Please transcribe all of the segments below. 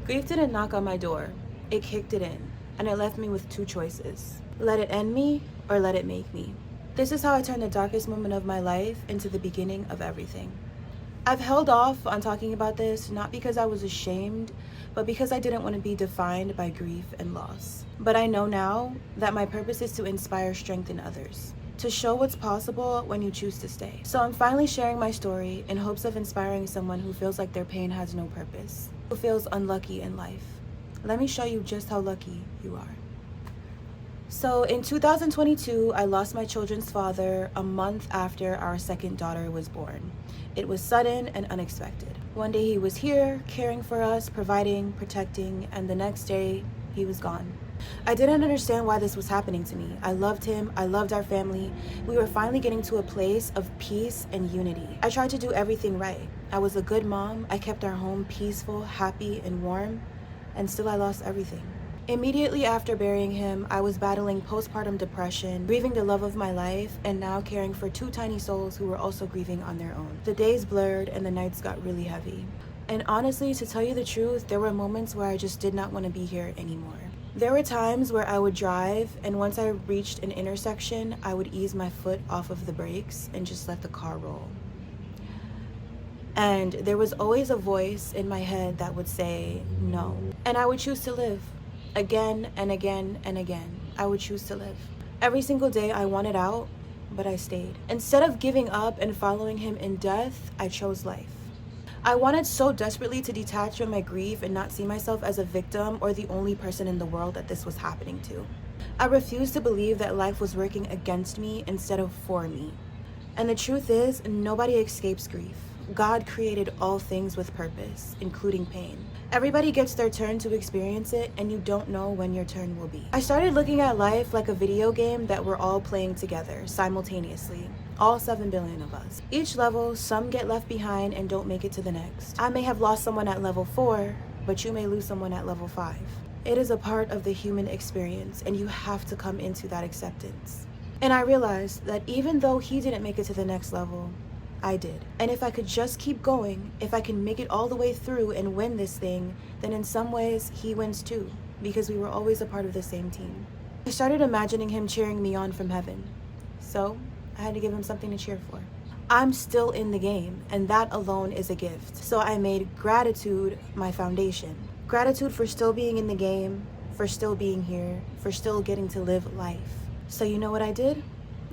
Grief didn't knock on my door, it kicked it in, and it left me with two choices. Let it end me, or let it make me. This is how I turned the darkest moment of my life into the beginning of everything. I've held off on talking about this, not because I was ashamed, but because I didn't want to be defined by grief and loss. But I know now that my purpose is to inspire strength in others, to show what's possible when you choose to stay. So I'm finally sharing my story in hopes of inspiring someone who feels like their pain has no purpose, who feels unlucky in life. Let me show you just how lucky you are. So in 2022, I lost my children's father a month after our second daughter was born. It was sudden and unexpected. One day he was here, caring for us, providing, protecting, and the next day he was gone. I didn't understand why this was happening to me. I loved him, I loved our family. We were finally getting to a place of peace and unity. I tried to do everything right. I was a good mom, I kept our home peaceful, happy, and warm, and still I lost everything. Immediately after burying him, I was battling postpartum depression, grieving the love of my life, and now caring for two tiny souls who were also grieving on their own. The days blurred and the nights got really heavy. And honestly, to tell you the truth, there were moments where I just did not want to be here anymore. There were times where I would drive, and once I reached an intersection, I would ease my foot off of the brakes and just let the car roll. And there was always a voice in my head that would say no. And I would choose to live. Again and again and again, I would choose to live. Every single day I wanted out, but I stayed. Instead of giving up and following him in death, I chose life. I wanted so desperately to detach from my grief and not see myself as a victim or the only person in the world that this was happening to. I refused to believe that life was working against me instead of for me. And the truth is, nobody escapes grief. God created all things with purpose, including pain. Everybody gets their turn to experience it, and you don't know when your turn will be. I started looking at life like a video game that we're all playing together, simultaneously. All 7 billion of us. Each level, some get left behind and don't make it to the next. I may have lost someone at level 4, but you may lose someone at level 5. It is a part of the human experience, and you have to come into that acceptance. And I realized that even though he didn't make it to the next level, I did. And if I could just keep going, if I can make it all the way through and win this thing, then in some ways he wins too, because we were always a part of the same team. I started imagining him cheering me on from heaven. So I had to give him something to cheer for. I'm still in the game, and that alone is a gift. So I made gratitude my foundation. Gratitude for still being in the game, for still being here, for still getting to live life. So you know what I did?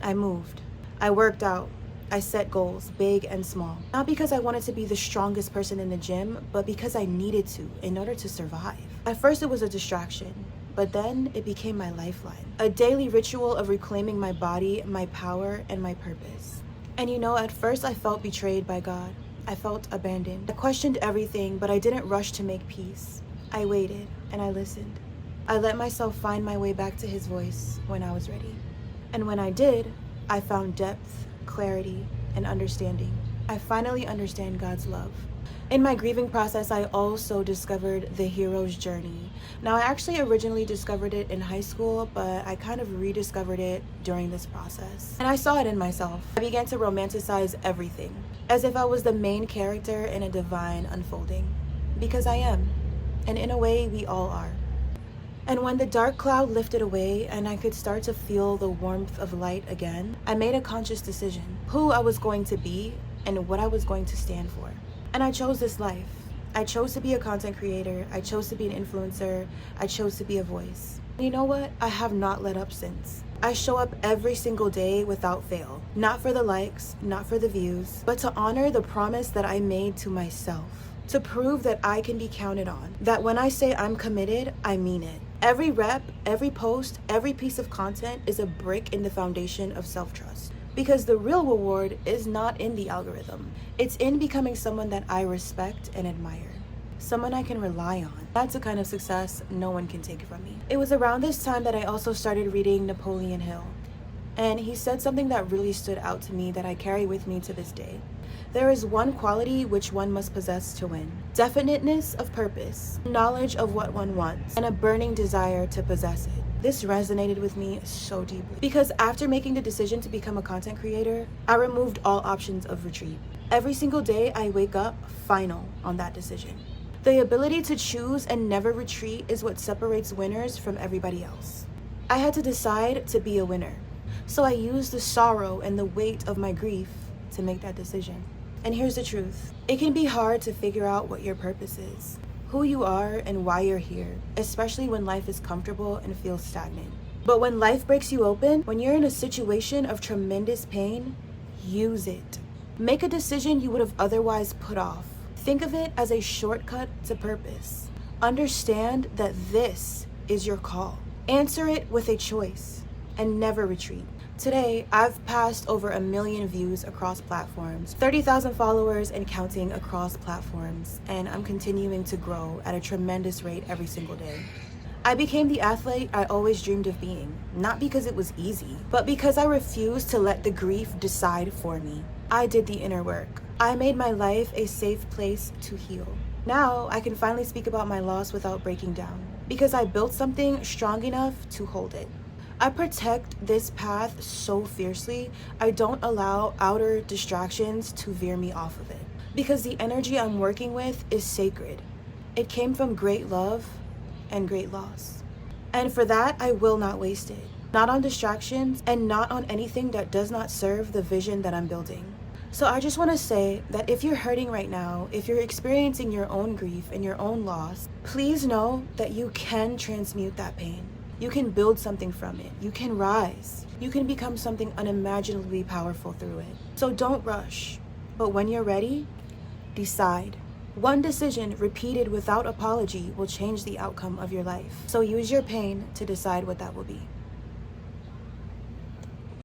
I moved. I worked out. I set goals, big and small. Not because I wanted to be the strongest person in the gym, but because I needed to in order to survive. At first it was a distraction, but then it became my lifeline. A daily ritual of reclaiming my body, my power, and my purpose. And you know, at first I felt betrayed by God. I felt abandoned. I questioned everything, but I didn't rush to make peace. I waited and I listened. I let myself find my way back to his voice when I was ready. And when I did, I found depth, clarity, and understanding. I finally understand God's love. In my grieving process, I also discovered the hero's journey. Now, I actually originally discovered it in high school, but I kind of rediscovered it during this process. And I saw it in myself. I began to romanticize everything, as if I was the main character in a divine unfolding. Because I am. And in a way, we all are. And when the dark cloud lifted away and I could start to feel the warmth of light again, I made a conscious decision, who I was going to be and what I was going to stand for. And I chose this life. I chose to be a content creator. I chose to be an influencer. I chose to be a voice. And you know what? I have not let up since. I show up every single day without fail. Not for the likes, not for the views, but to honor the promise that I made to myself. To prove that I can be counted on. That when I say I'm committed, I mean it. Every rep, every post, every piece of content is a brick in the foundation of self-trust. Because the real reward is not in the algorithm. It's in becoming someone that I respect and admire. Someone I can rely on. That's the kind of success no one can take from me. It was around this time that I also started reading Napoleon Hill. And he said something that really stood out to me that I carry with me to this day. There is one quality which one must possess to win. Definiteness of purpose, knowledge of what one wants, and a burning desire to possess it. This resonated with me so deeply because after making the decision to become a content creator, I removed all options of retreat. Every single day I wake up final on that decision. The ability to choose and never retreat is what separates winners from everybody else. I had to decide to be a winner. So I used the sorrow and the weight of my grief to make that decision. And here's the truth. It can be hard to figure out what your purpose is, who you are and why you're here, especially when life is comfortable and feels stagnant. But when life breaks you open, when you're in a situation of tremendous pain, use it. Make a decision you would have otherwise put off. Think of it as a shortcut to purpose. Understand that this is your call. Answer it with a choice and never retreat. Today, I've passed over 1 million views across platforms, 30,000 followers and counting across platforms, and I'm continuing to grow at a tremendous rate every single day. I became the athlete I always dreamed of being, not because it was easy, but because I refused to let the grief decide for me. I did the inner work. I made my life a safe place to heal. Now, I can finally speak about my loss without breaking down, because I built something strong enough to hold it. I protect this path so fiercely, I don't allow outer distractions to veer me off of it. Because the energy I'm working with is sacred. It came from great love and great loss. And for that, I will not waste it. Not on distractions and not on anything that does not serve the vision that I'm building. So I just want to say that if you're hurting right now, if you're experiencing your own grief and your own loss, please know that you can transmute that pain. You can build something from it. You can rise. You can become something unimaginably powerful through it. So don't rush. But when you're ready, decide. One decision repeated without apology will change the outcome of your life. So use your pain to decide what that will be.